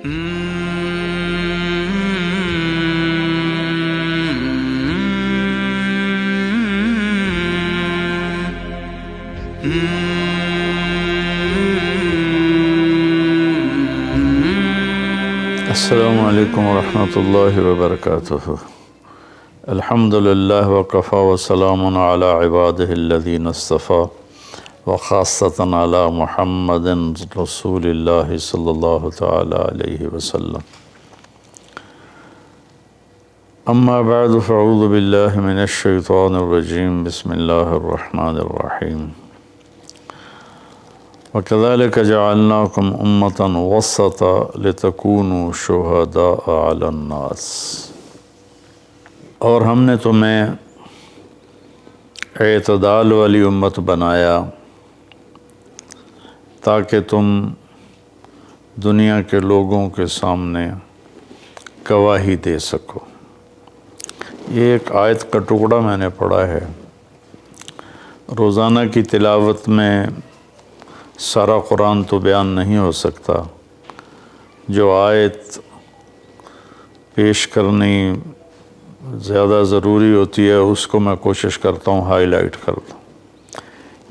السلام علیکم ورحمۃ اللہ وبرکاتہ۔ الحمدللہ وکفی وسلام علی عبادہ الذین اصطفیٰ وخاصۃ علی محمد رسول اللہ صلی اللہ تعالی علیہ وسلم۔ اما بعد فاعوذ باللہ من الشیطان الرجیم، بسم اللہ الرحمن الرحیم۔ وَكَذَلِكَ جَعَلْنَاكُمْ أُمَّةً وَسَطًا لِتَكُونُوا شُهَدَاءَ عَلَى النَّاسِ، اور ہم نے تمہیں اعتدال والی امت بنایا تاکہ تم دنیا کے لوگوں کے سامنے گواہی دے سکو۔ یہ ایک آیت کا ٹکڑا میں نے پڑھا ہے۔ روزانہ کی تلاوت میں سارا قرآن تو بیان نہیں ہو سکتا، جو آیت پیش کرنی زیادہ ضروری ہوتی ہے اس کو میں کوشش کرتا ہوں ہائی لائٹ کر دوں۔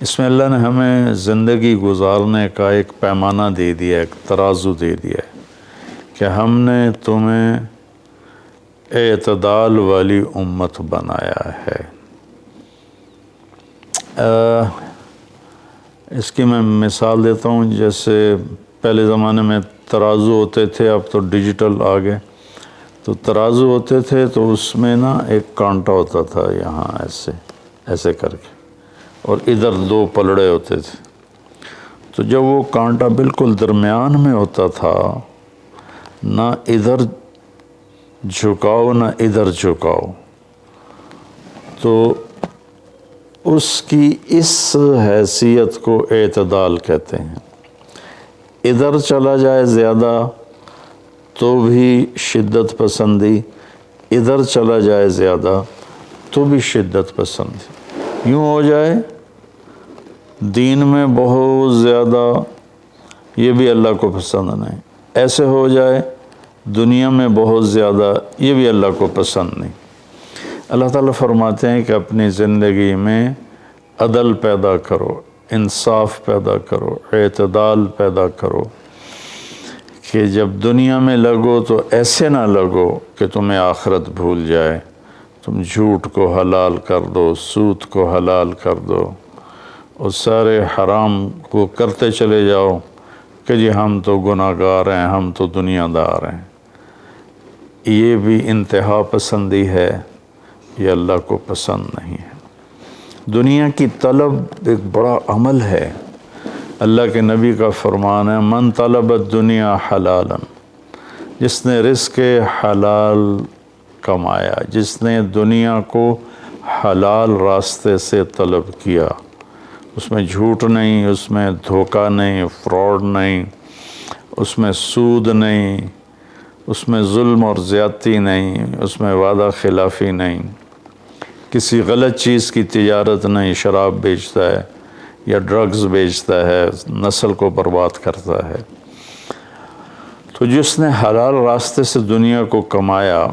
اس میں اللہ نے ہمیں زندگی گزارنے کا ایک پیمانہ دے دیا، ایک ترازو دے دیا ہے کہ ہم نے تمہیں اعتدال والی امت بنایا ہے۔ اس کی میں مثال دیتا ہوں، جیسے پہلے زمانے میں ترازو ہوتے تھے، اب تو ڈیجیٹل آ گئے۔ تو ترازو ہوتے تھے تو اس میں نا ایک کانٹا ہوتا تھا یہاں ایسے کر کے، اور ادھر دو پلڑے ہوتے تھے۔ تو جب وہ کانٹا بالکل درمیان میں ہوتا تھا، نہ ادھر جھکاؤ نہ ادھر جھکاؤ، تو اس کی اس حیثیت کو اعتدال کہتے ہیں۔ ادھر چلا جائے زیادہ تو بھی شدت پسندی، ادھر چلا جائے زیادہ تو بھی شدت پسندی۔ یوں ہو جائے دین میں بہت زیادہ، یہ بھی اللہ کو پسند نہیں۔ ایسے ہو جائے دنیا میں بہت زیادہ، یہ بھی اللہ کو پسند نہیں۔ اللہ تعالیٰ فرماتے ہیں کہ اپنی زندگی میں عدل پیدا کرو، انصاف پیدا کرو، اعتدال پیدا کرو، کہ جب دنیا میں لگو تو ایسے نہ لگو کہ تمہیں آخرت بھول جائے۔ تم جھوٹ کو حلال کر دو، سود کو حلال کر دو، اور سارے حرام کو کرتے چلے جاؤ کہ جی ہم تو گناہ گار ہیں، ہم تو دنیا دار ہیں۔ یہ بھی انتہا پسندی ہے، یہ اللہ کو پسند نہیں ہے۔ دنیا کی طلب ایک بڑا عمل ہے۔ اللہ کے نبی کا فرمان ہے، من طلب الدنیا حلالا، جس نے رزق حلال کمایا، جس نے دنیا کو حلال راستے سے طلب کیا، اس میں جھوٹ نہیں، اس میں دھوکہ نہیں، فراڈ نہیں، اس میں سود نہیں، اس میں ظلم اور زیادتی نہیں، اس میں وعدہ خلافی نہیں، کسی غلط چیز کی تجارت نہیں، شراب بیچتا ہے یا ڈرگز بیچتا ہے، نسل کو برباد کرتا ہے۔ تو جس نے حلال راستے سے دنیا کو کمایا،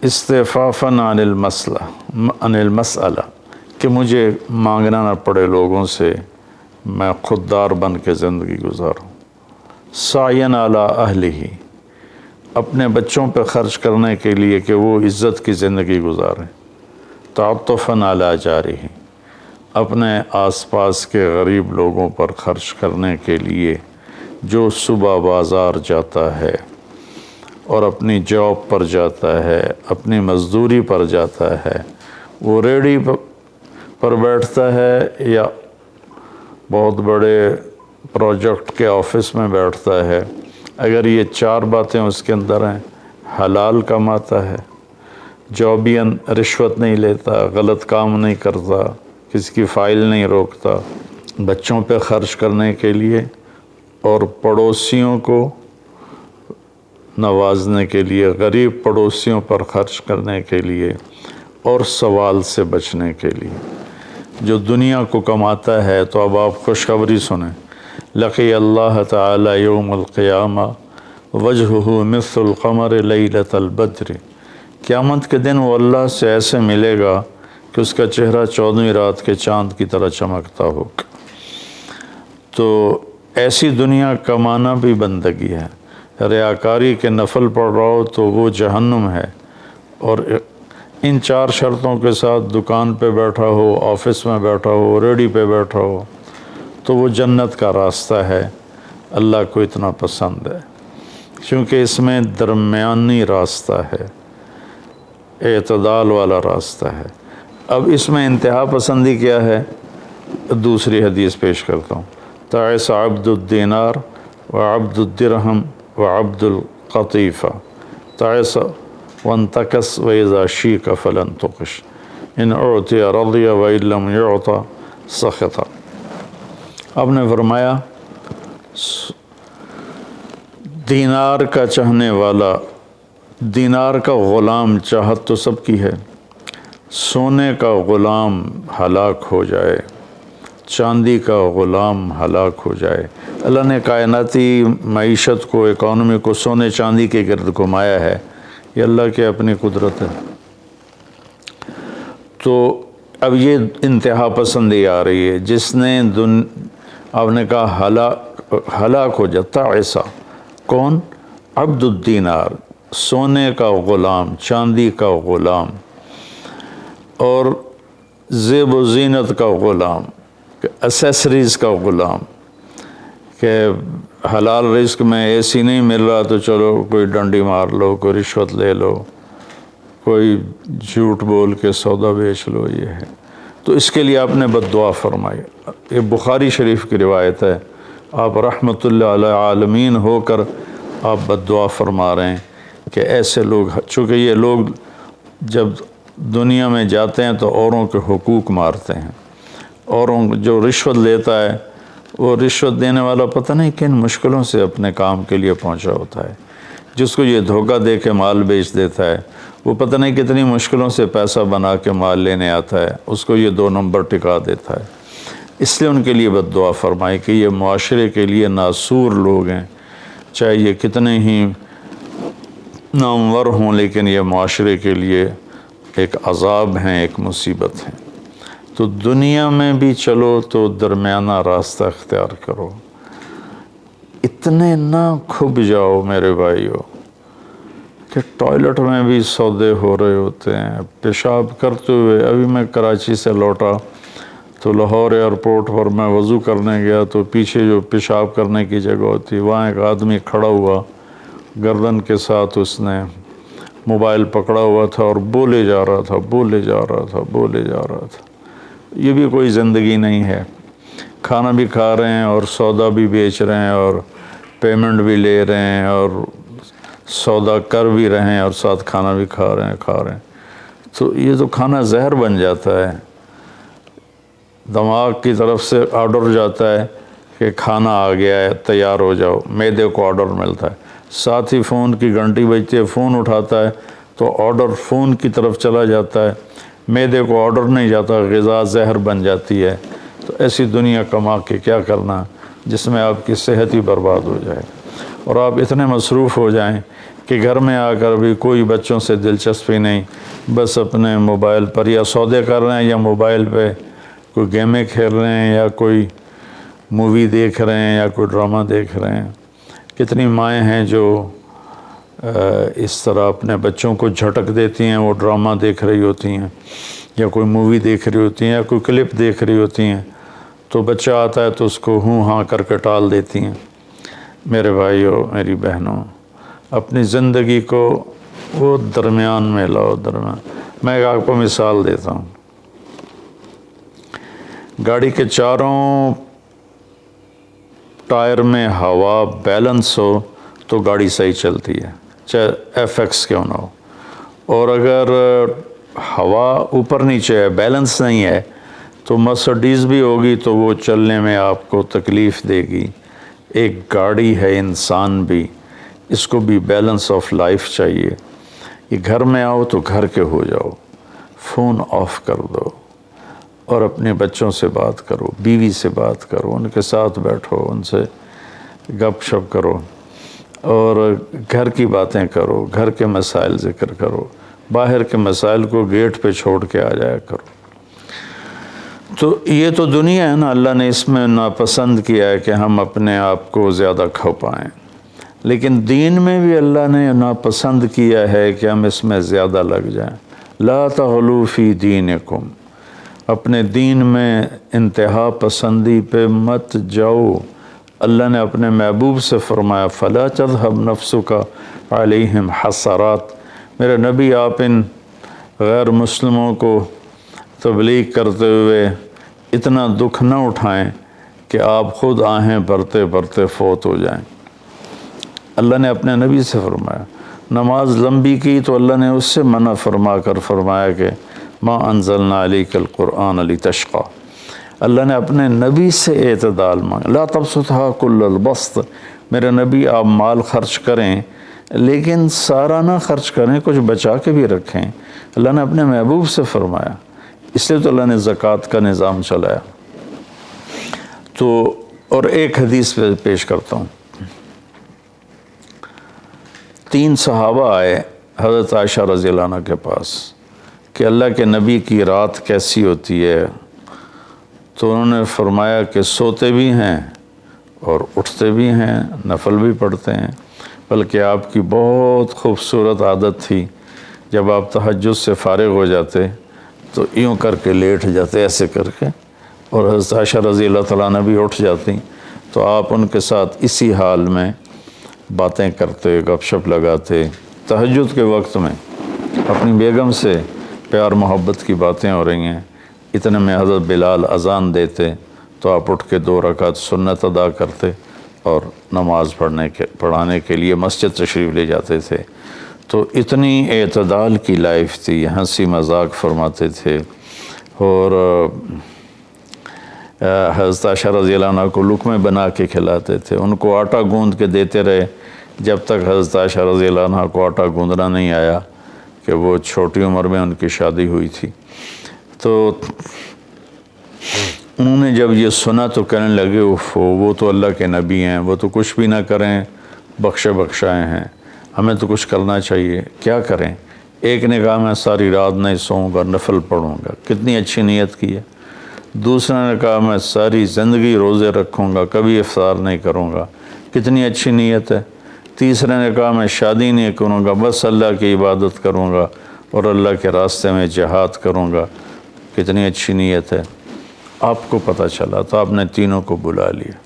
استعفافاً عن المسئلہ، کہ مجھے مانگنا نہ پڑے لوگوں سے، میں خوددار بن کے زندگی گزاروں۔ سعیاً علی اہلہ، اپنے بچوں پہ خرچ کرنے کے لیے کہ وہ عزت کی زندگی گزاریں۔ تعطفاً علی جارہ، اپنے آس پاس کے غریب لوگوں پر خرچ کرنے کے لیے، جو صبح بازار جاتا ہے اور اپنی جاب پر جاتا ہے، اپنی مزدوری پر جاتا ہے، وہ ریڑھی پر بیٹھتا ہے یا بہت بڑے پروجیکٹ کے آفس میں بیٹھتا ہے، اگر یہ چار باتیں اس کے اندر ہیں، حلال کماتا ہے، جابین رشوت نہیں لیتا، غلط کام نہیں کرتا، کسی کی فائل نہیں روکتا، بچوں پہ خرچ کرنے کے لیے اور پڑوسیوں کو نوازنے کے لیے، غریب پڑوسیوں پر خرچ کرنے کے لیے، اور سوال سے بچنے کے لیے۔ جو دنیا کو کماتا ہے تو اب آپ خوشخبری سنیں، لقی اللہ تعالی یوم القیامہ وجہہ مثل القمر لیلۃ البدر، قیامت کے دن وہ اللہ سے ایسے ملے گا کہ اس کا چہرہ 14ویں رات کے چاند کی طرح چمکتا ہوگا۔ تو ایسی دنیا کمانا بھی بندگی ہے۔ ریاکاری کے نفل پڑھ رہا ہو تو وہ جہنم ہے، اور ان 4 شرطوں کے ساتھ دکان پہ بیٹھا ہو، آفس میں بیٹھا ہو، ریڈی پہ بیٹھا ہو تو وہ جنت کا راستہ ہے، اللہ کو اتنا پسند ہے، کیونکہ اس میں درمیانی راستہ ہے، اعتدال والا راستہ ہے۔ اب اس میں انتہا پسندی کیا ہے؟ دوسری حدیث پیش کرتا ہوں، تعس عبد الدینار وعبد الدرہم وعبد القطیفہ، تعس وانتکس وإذا شیک فلن تقش، ان اعطی رضی وإن لم یعط سخط۔ آپ نے فرمایا دینار کا چاہنے والا، دینار کا غلام چاہت تو سب کی ہے، سونے کا غلام ہلاک ہو جائے، چاندی کا غلام ہلاک ہو جائے۔ اللہ نے کائناتی معیشت کو، اکانومی کو سونے چاندی کے گرد گھمایا ہے، یہ اللہ کی اپنی قدرت ہے۔ تو اب یہ انتہا پسندی آ رہی ہے، جس نے آپ نے کہا ہلاک ہو جاتا ایسا، کون؟ عبد الدینار، سونے کا غلام، چاندی کا غلام، اور زیب و زینت کا غلام، اسیسریز کا غلام، کہ حلال رزق میں ایسی نہیں مل رہا تو چلو کوئی ڈنڈی مار لو، کوئی رشوت لے لو، کوئی جھوٹ بول کے سودا بیچ لو، یہ ہے۔ تو اس کے لیے آپ نے بد دعا فرمائی۔ یہ بخاری شریف کی روایت ہے، آپ رحمت اللہ علیہ عالمین ہو کر آپ بد دعا فرما رہے ہیں کہ ایسے لوگ، چونکہ یہ لوگ جب دنیا میں جاتے ہیں تو اوروں کے حقوق مارتے ہیں، اوروں جو رشوت لیتا ہے، وہ رشوت دینے والا پتہ نہیں کن مشکلوں سے اپنے کام کے لیے پہنچا ہوتا ہے، جس کو یہ دھوکہ دے کے مال بیچ دیتا ہے، وہ پتہ نہیں کتنی مشکلوں سے پیسہ بنا کے مال لینے آتا ہے، اس کو یہ 2 نمبر ٹکا دیتا ہے۔ اس لیے ان کے لیے بد دعا فرمائی کہ یہ معاشرے کے لیے ناسور لوگ ہیں، چاہے یہ کتنے ہی نامور ہوں، لیکن یہ معاشرے کے لیے ایک عذاب ہیں، ایک مصیبت ہیں۔ تو دنیا میں بھی چلو تو درمیانہ راستہ اختیار کرو، اتنے نہ کھب جاؤ میرے بھائیو کہ ٹوائلٹ میں بھی سودے ہو رہے ہوتے ہیں، پیشاب کرتے ہوئے۔ ابھی میں کراچی سے لوٹا تو لاہور ایئرپورٹ پر میں وضو کرنے گیا تو پیچھے جو پیشاب کرنے کی جگہ ہوتی، وہاں ایک آدمی کھڑا ہوا، گردن کے ساتھ اس نے موبائل پکڑا ہوا تھا اور بولے جا رہا تھا، بولے جا رہا تھا، بولے جا رہا تھا۔ یہ بھی کوئی زندگی نہیں ہے، کھانا بھی کھا رہے ہیں اور سودا بھی بیچ رہے ہیں اور پیمنٹ بھی لے رہے ہیں اور سودا کر بھی رہے ہیں اور ساتھ کھانا بھی کھا رہے ہیں۔ تو یہ تو کھانا زہر بن جاتا ہے۔ دماغ کی طرف سے آرڈر جاتا ہے کہ کھانا آ گیا ہے، تیار ہو جاؤ، معدے کو آرڈر ملتا ہے، ساتھ ہی فون کی گھنٹی بجتی ہے، فون اٹھاتا ہے تو آرڈر فون کی طرف چلا جاتا ہے، معدے کو آرڈر نہیں جاتا، غذا زہر بن جاتی ہے۔ تو ایسی دنیا کما کے کیا کرنا جس میں آپ کی صحت ہی برباد ہو جائے اور آپ اتنے مصروف ہو جائیں کہ گھر میں آ کر بھی کوئی بچوں سے دلچسپی نہیں، بس اپنے موبائل پر یا سودے کر رہے ہیں یا موبائل پہ کوئی گیمیں کھیل رہے ہیں یا کوئی مووی دیکھ رہے ہیں یا کوئی ڈرامہ دیکھ رہے ہیں۔ کتنی مائیں ہیں جو اس طرح اپنے بچوں کو جھٹک دیتی ہیں، وہ ڈرامہ دیکھ رہی ہوتی ہیں یا کوئی مووی دیکھ رہی ہوتی ہیں یا کوئی کلپ دیکھ رہی ہوتی ہیں، تو بچہ آتا ہے تو اس کو ہوں ہاں کر کے ٹال دیتی ہیں۔ میرے بھائیو، میری بہنوں، اپنی زندگی کو وہ درمیان میں لاؤ، درمیان۔ میں آپ کو مثال دیتا ہوں، گاڑی کے چاروں ٹائر میں ہوا بیلنس ہو تو گاڑی صحیح چلتی ہے، چاہے ایف ایکس کیوں نہ ہو، اور اگر ہوا اوپر نیچے ہے، بیلنس نہیں ہے، تو مرسڈیز بھی ہوگی تو وہ چلنے میں آپ کو تکلیف دے گی۔ ایک گاڑی ہے، انسان بھی، اس کو بھی بیلنس آف لائف چاہیے۔ یہ گھر میں آؤ تو گھر کے ہو جاؤ، فون آف کر دو، اور اپنے بچوں سے بات کرو، بیوی سے بات کرو، ان کے ساتھ بیٹھو، ان سے گپ شپ کرو، اور گھر کی باتیں کرو، گھر کے مسائل ذکر کرو، باہر کے مسائل کو گیٹ پہ چھوڑ کے آ جایا کرو۔ تو یہ تو دنیا ہے نا، اللہ نے اس میں ناپسند کیا ہے کہ ہم اپنے آپ کو زیادہ کھو پائیں، لیکن دین میں بھی اللہ نے ناپسند کیا ہے کہ ہم اس میں زیادہ لگ جائیں۔ لا تغلو فی دینکم، اپنے دین میں انتہا پسندی پہ مت جاؤ۔ اللہ نے اپنے محبوب سے فرمایا فلا تذهب نفسك علیہم حسرات، میرے نبی آپ ان غیر مسلموں کو تبلیغ کرتے ہوئے اتنا دکھ نہ اٹھائیں کہ آپ خود آہیں بھرتے بھرتے فوت ہو جائیں۔ اللہ نے اپنے نبی سے فرمایا، نماز لمبی کی تو اللہ نے اس سے منع فرما کر فرمایا کہ ما انزلنا علیک القرآن لتشقی۔ اللہ نے اپنے نبی سے اعتدال مانگا، لا تبسطھا کل البسط، میرے نبی آپ مال خرچ کریں لیکن سارا نہ خرچ کریں، کچھ بچا کے بھی رکھیں۔ اللہ نے اپنے محبوب سے فرمایا، اس لیے تو اللہ نے زکوٰۃ کا نظام چلایا۔ تو اور ایک حدیث پہ پیش کرتا ہوں، 3 صحابہ آئے حضرت عائشہ رضی اللہ عنہ کے پاس کہ اللہ کے نبی کی رات کیسی ہوتی ہے، تو انہوں نے فرمایا کہ سوتے بھی ہیں اور اٹھتے بھی ہیں، نفل بھی پڑھتے ہیں، بلکہ آپ کی بہت خوبصورت عادت تھی، جب آپ تہجد سے فارغ ہو جاتے تو یوں کر کے لیٹ جاتے، ایسے کر کے، اور حضرت عائشہ رضی اللہ تعالیٰ عنہ بھی اٹھ جاتی تو آپ ان کے ساتھ اسی حال میں باتیں کرتے، گپ شپ لگاتے، تہجد کے وقت میں اپنی بیگم سے پیار محبت کی باتیں ہو رہی ہیں، اتنے میں حضرت بلال اذان دیتے تو آپ اٹھ کے 2 رکعت سنت ادا کرتے اور نماز پڑھانے کے لیے مسجد تشریف لے جاتے تھے۔ تو اتنی اعتدال کی لائف تھی، ہنسی مذاق فرماتے تھے، اور حضرت عائشہ رضی اللہ عنہ کو لقمے بنا کے کھلاتے تھے، ان کو آٹا گوندھ کے دیتے رہے جب تک حضرت عائشہ رضی اللہ عنہ کو آٹا گوندھنا نہیں آیا، کہ وہ چھوٹی عمر میں ان کی شادی ہوئی تھی۔ تو انہوں نے جب یہ سنا تو کہنے لگے وہ تو اللہ کے نبی ہیں، وہ تو کچھ بھی نہ کریں، بخشے بخشائے ہیں، ہمیں تو کچھ کرنا چاہیے، کیا کریں؟ ایک نے کہا میں ساری رات نہیں سوؤں گا، نفل پڑھوں گا، کتنی اچھی نیت کی ہے۔ دوسرے نے کہا میں ساری زندگی روزے رکھوں گا، کبھی افطار نہیں کروں گا، کتنی اچھی نیت ہے۔ تیسرے نے کہا میں شادی نہیں کروں گا، بس اللہ کی عبادت کروں گا اور اللہ کے راستے میں جہاد کروں گا، کتنی اچھی نیت ہے۔ آپ کو پتہ چلا تو آپ نے تینوں کو بلا لیا۔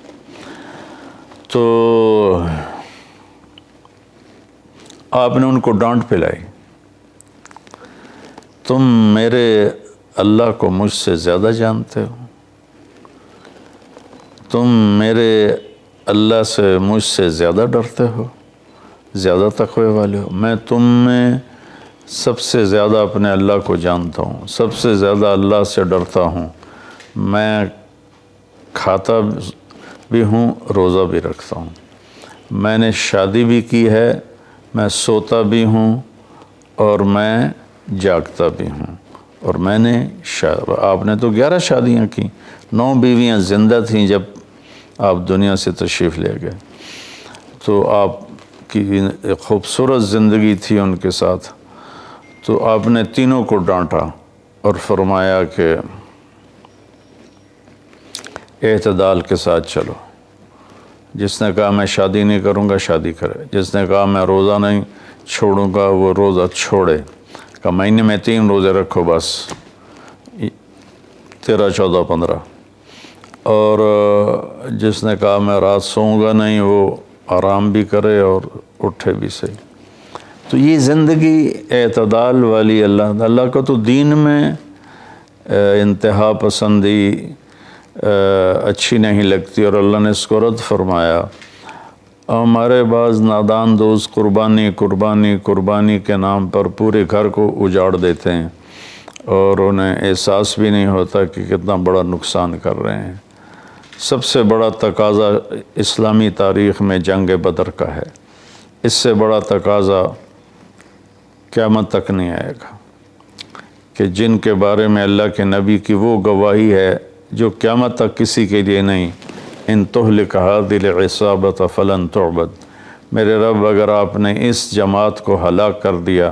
تو آپ نے ان کو ڈانٹ پلائی، تم میرے اللہ کو مجھ سے زیادہ جانتے ہو، تم میرے اللہ سے مجھ سے زیادہ ڈرتے ہو، زیادہ تقوی والے ہو، میں تم میں سب سے زیادہ اپنے اللہ کو جانتا ہوں، سب سے زیادہ اللہ سے ڈرتا ہوں، میں کھاتا بھی ہوں، روزہ بھی رکھتا ہوں، میں نے شادی بھی کی ہے، میں سوتا بھی ہوں اور میں جاگتا بھی ہوں، اور میں نے آپ نے تو 11 شادیاں کی، 9 بیویاں زندہ تھیں جب آپ دنیا سے تشریف لے گئے، تو آپ کی خوبصورت زندگی تھی ان کے ساتھ۔ تو آپ نے تینوں کو ڈانٹا اور فرمایا کہ اعتدال کے ساتھ چلو، جس نے کہا میں شادی نہیں کروں گا شادی کرے، جس نے کہا میں روزہ نہیں چھوڑوں گا وہ روزہ چھوڑے، کہ مہینے میں 3 روزے رکھو بس، 13، 14، 15، اور جس نے کہا میں رات سوؤں گا نہیں وہ آرام بھی کرے اور اٹھے بھی صحیح۔ تو یہ زندگی اعتدال والی اللہ کو تو دین میں انتہا پسندی اچھی نہیں لگتی، اور اللہ نے اس کو رد فرمایا۔ ہمارے بعض نادان دوست قربانی کے نام پر پورے گھر کو اجاڑ دیتے ہیں اور انہیں احساس بھی نہیں ہوتا کہ کتنا بڑا نقصان کر رہے ہیں۔ سب سے بڑا تقاضا اسلامی تاریخ میں جنگ بدر کا ہے، اس سے بڑا تقاضا قیامت تک نہیں آئے گا کہ جن کے بارے میں اللہ کے نبی کی وہ گواہی ہے جو قیامت تک کسی کے لیے نہیں، ان تہلک هذه العصابۃ فلن تعبد، میرے رب اگر آپ نے اس جماعت کو ہلاک کر دیا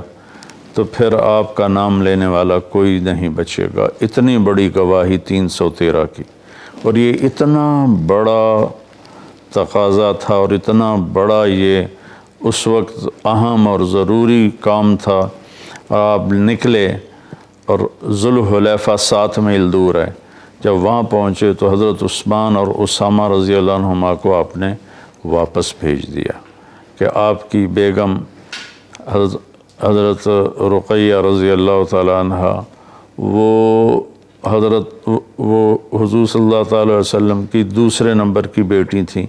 تو پھر آپ کا نام لینے والا کوئی نہیں بچے گا۔ اتنی بڑی گواہی 313 کی، اور یہ اتنا بڑا تقاضا تھا اور اتنا بڑا یہ اس وقت اہم اور ضروری کام تھا، اور آپ نکلے اور ذوالحلیفہ 7 میل دور ہے۔ جب وہاں پہنچے تو حضرت عثمان اور اسامہ رضی اللہ عنہما کو آپ نے واپس بھیج دیا کہ آپ کی بیگم حضرت رقیہ رضی اللہ تعالی عنہ وہ حضور صلی اللہ تعالی علیہ وسلم کی دوسرے نمبر کی بیٹی تھیں۔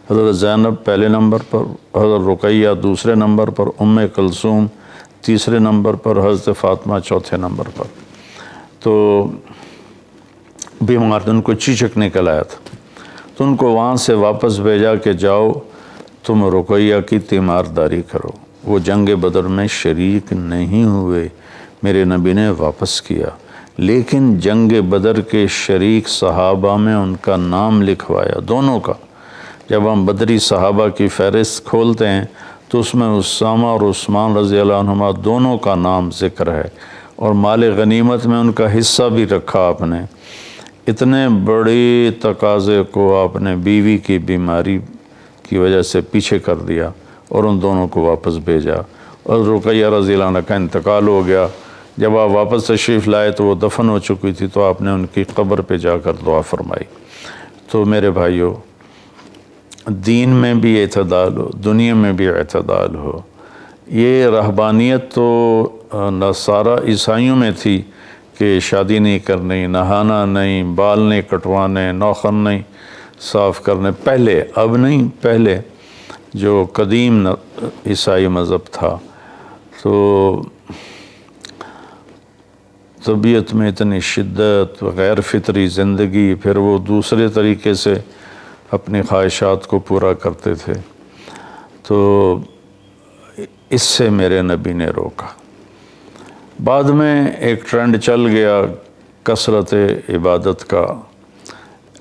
حضرت زینب پہلے نمبر پر، حضرت رقیہ دوسرے نمبر پر، ام کلثوم تیسرے نمبر پر، حضرت فاطمہ چوتھے نمبر پر۔ تو بیمار ان کو چیچک نکل آیا تھا، تو ان کو وہاں سے واپس بھیجا کہ جاؤ تم رقیہ کی تیمارداری کرو۔ وہ جنگ بدر میں شریک نہیں ہوئے، میرے نبی نے واپس کیا، لیکن جنگ بدر کے شریک صحابہ میں ان کا نام لکھوایا، دونوں کا۔ جب ہم بدری صحابہ کی فہرست کھولتے ہیں تو اس میں اسامہ اور عثمان رضی اللہ عنہما دونوں کا نام ذکر ہے، اور مال غنیمت میں ان کا حصہ بھی رکھا آپ نے۔ اتنے بڑے تقاضے کو آپ نے بیوی کی بیماری کی وجہ سے پیچھے کر دیا اور ان دونوں کو واپس بھیجا، اور رقیہ رضی اللہ عنہ کا انتقال ہو گیا۔ جب آپ واپس تشریف لائے تو وہ دفن ہو چکی تھی، تو آپ نے ان کی قبر پہ جا کر دعا فرمائی۔ تو میرے بھائیو، دین میں بھی اعتدال ہو، دنیا میں بھی اعتدال ہو۔ یہ رہبانیت تو نصارہ عیسائیوں میں تھی کہ شادی نہیں کرنی، نہانا نہیں، بال نہیں کٹوانے، ناخن نہیں صاف کرنے، پہلے، اب نہیں، پہلے جو قدیم عیسائی مذہب تھا۔ تو طبیعت میں اتنی شدت، غیر فطری زندگی، پھر وہ دوسرے طریقے سے اپنی خواہشات کو پورا کرتے تھے، تو اس سے میرے نبی نے روکا۔ بعد میں ایک ٹرینڈ چل گیا کثرت عبادت کا،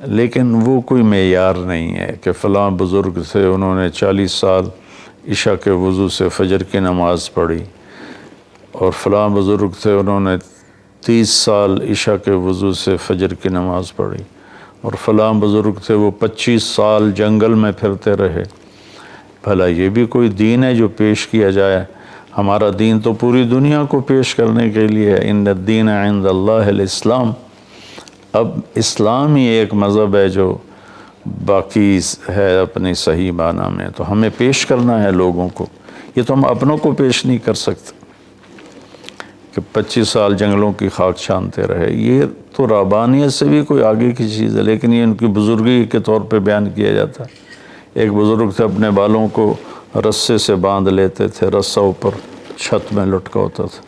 لیکن وہ کوئی معیار نہیں ہے کہ فلاں بزرگ تھے، انہوں نے 40 سال عشاء کے وضو سے فجر کی نماز پڑھی، اور فلاں بزرگ تھے انہوں نے 30 سال عشاء کے وضو سے فجر کی نماز پڑھی، اور فلاں بزرگ تھے وہ 25 سال جنگل میں پھرتے رہے۔ بھلا یہ بھی کوئی دین ہے جو پیش کیا جائے؟ ہمارا دین تو پوری دنیا کو پیش کرنے کے لیے ہے۔ ان الدین عند اللہ الاسلام۔ اب اسلام ہی ایک مذہب ہے جو باقی ہے اپنی صحیح معنی میں، تو ہمیں پیش کرنا ہے لوگوں کو۔ یہ تو ہم اپنوں کو پیش نہیں کر سکتے کہ 25 سال جنگلوں کی خاک چھانتے رہے۔ یہ تو رہبانیت سے بھی کوئی آگے کی چیز ہے، لیکن یہ ان کی بزرگی کے طور پہ بیان کیا جاتا ہے۔ ایک بزرگ تھے، اپنے بالوں کو رسے سے باندھ لیتے تھے، رسہ اوپر چھت میں لٹکا ہوتا تھا،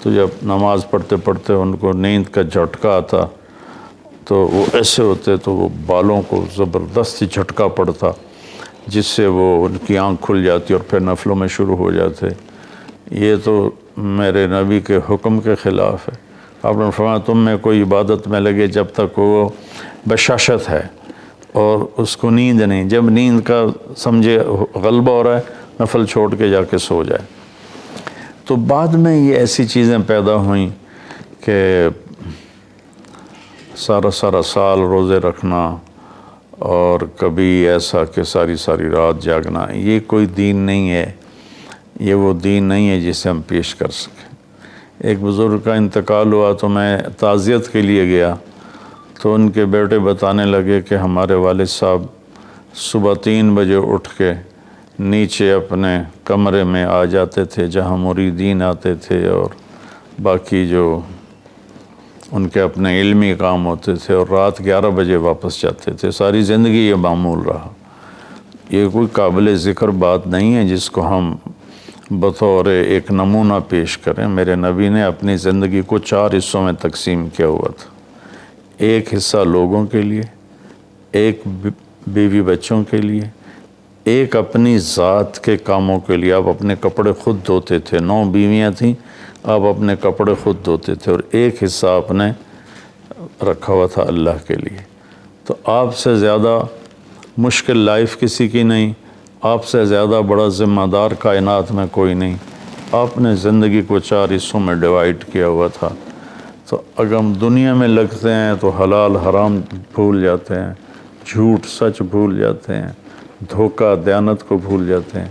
تو جب نماز پڑھتے پڑھتے ان کو نیند کا جھٹکا آتا تو وہ ایسے ہوتے تو وہ بالوں کو زبردستی جھٹکا پڑتا، جس سے وہ ان کی آنکھ کھل جاتی اور پھر نفلوں میں شروع ہو جاتے۔ یہ تو میرے نبی کے حکم کے خلاف ہے۔ آپ نے فرمایا تم میں کوئی عبادت میں لگے جب تک وہ بشاشت ہے اور اس کو نیند نہیں، جب نیند کا سمجھے غلبہ ہو رہا ہے نفل چھوڑ کے جا کے سو جائے۔ تو بعد میں یہ ایسی چیزیں پیدا ہوئیں کہ سارا سال روزے رکھنا، اور کبھی ایسا کہ ساری رات جاگنا، یہ کوئی دین نہیں ہے، یہ وہ دین نہیں ہے جسے ہم پیش کر سکیں۔ ایک بزرگ کا انتقال ہوا تو میں تعزیت کے لیے گیا، تو ان کے بیٹے بتانے لگے کہ ہمارے والد صاحب صبح 3 بجے اٹھ کے نیچے اپنے کمرے میں آ جاتے تھے جہاں مریدین آتے تھے اور باقی جو ان کے اپنے علمی کام ہوتے تھے، اور رات 11 بجے واپس جاتے تھے۔ ساری زندگی یہ معمول رہا۔ یہ کوئی قابل ذکر بات نہیں ہے جس کو ہم بطور ایک نمونہ پیش کریں۔ میرے نبی نے اپنی زندگی کو 4 حصوں میں تقسیم کیا ہوا تھا۔ ایک حصہ لوگوں کے لیے، ایک بیوی بچوں کے لیے، ایک اپنی ذات کے کاموں کے لیے۔ آپ اپنے کپڑے خود دھوتے تھے، 9 بیویاں تھیں، آپ اپنے کپڑے خود دھوتے تھے اور ایک حصہ آپ نے رکھا ہوا تھا اللہ کے لیے۔ تو آپ سے زیادہ مشکل لائف کسی کی نہیں، آپ سے زیادہ بڑا ذمہ دار کائنات میں کوئی نہیں۔ آپ نے زندگی کو 4 حصوں میں ڈیوائیڈ کیا ہوا تھا۔ تو اگر ہم دنیا میں لگتے ہیں تو حلال حرام بھول جاتے ہیں، جھوٹ سچ بھول جاتے ہیں، دھوکہ دیانت کو بھول جاتے ہیں،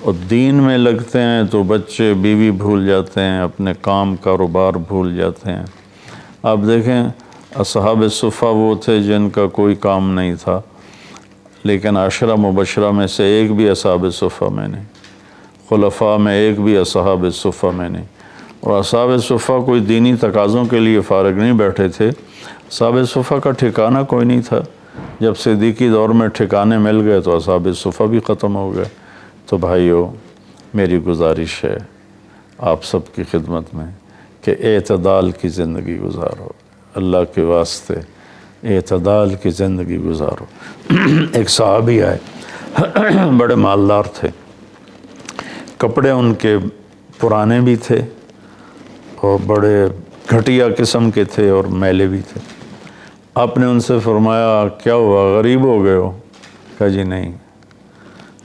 اور دین میں لگتے ہیں تو بچے بیوی بھول جاتے ہیں، اپنے کام کاروبار بھول جاتے ہیں۔ آپ دیکھیں اصحاب صفہ وہ تھے جن کا کوئی کام نہیں تھا، لیکن 10 مبشرہ میں سے ایک بھی اصحاب صفہ میں نہیں، خلفاء میں ایک بھی اصحاب صفہ میں نہیں۔ اور اصحاب صفہ کوئی دینی تقاضوں کے لیے فارغ نہیں بیٹھے تھے، اصحاب صفہ کا ٹھکانہ کوئی نہیں تھا۔ جب صدیقی دور میں ٹھکانے مل گئے تو اصحاب صفہ بھی ختم ہو گئے۔ تو بھائیو، میری گزارش ہے آپ سب کی خدمت میں کہ اعتدال کی زندگی گزارو، اللہ کے واسطے اعتدال کی زندگی گزارو۔ ایک صحابی آئے، بڑے مالدار تھے، کپڑے ان کے پرانے بھی تھے اور بڑے گھٹیا قسم کے تھے اور میلے بھی تھے۔ آپ نے ان سے فرمایا کیا ہوا، غریب ہو گئے ہو؟ کہا جی نہیں۔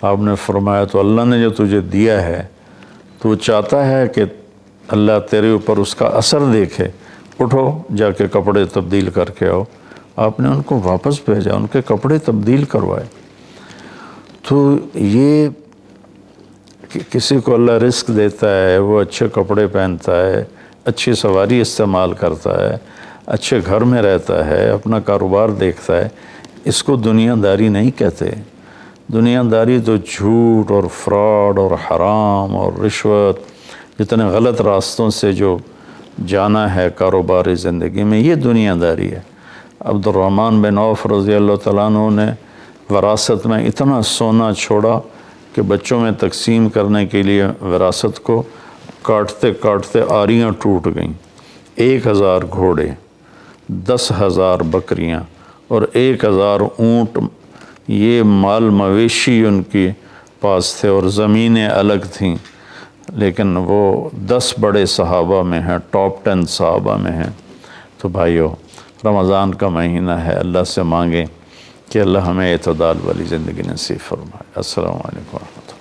آپ نے فرمایا تو اللہ نے جو تجھے دیا ہے تو وہ چاہتا ہے کہ اللہ تیرے اوپر اس کا اثر دیکھے، اٹھو جا کے کپڑے تبدیل کر کے آؤ۔ آپ نے ان کو واپس بھیجا، ان کے کپڑے تبدیل کروائے۔ تو یہ کہ کسی کو اللہ رزق دیتا ہے، وہ اچھے کپڑے پہنتا ہے، اچھی سواری استعمال کرتا ہے، اچھے گھر میں رہتا ہے، اپنا کاروبار دیکھتا ہے، اس کو دنیا داری نہیں کہتے۔ دنیا داری تو جھوٹ اور فراڈ اور حرام اور رشوت، جتنے غلط راستوں سے جو جانا ہے کاروباری زندگی میں، یہ دنیا داری ہے۔ عبد الرحمن بن عوف رضی اللہ تعالیٰ عنہ نے وراثت میں اتنا سونا چھوڑا کہ بچوں میں تقسیم کرنے کے لیے وراثت کو کاٹتے کاٹتے آریاں ٹوٹ گئیں۔ 1000 گھوڑے، 10,000 بکریاں اور 1000 اونٹ، یہ مال مویشی ان کے پاس تھے، اور زمینیں الگ تھیں، لیکن وہ 10 بڑے صحابہ میں ہیں، ٹاپ 10 صحابہ میں ہیں۔ تو بھائیو، رمضان کا مہینہ ہے، اللہ سے مانگیں کہ اللہ ہمیں اعتدال والی زندگی نصیب فرمائے۔ السلام علیکم ورحمۃ اللہ۔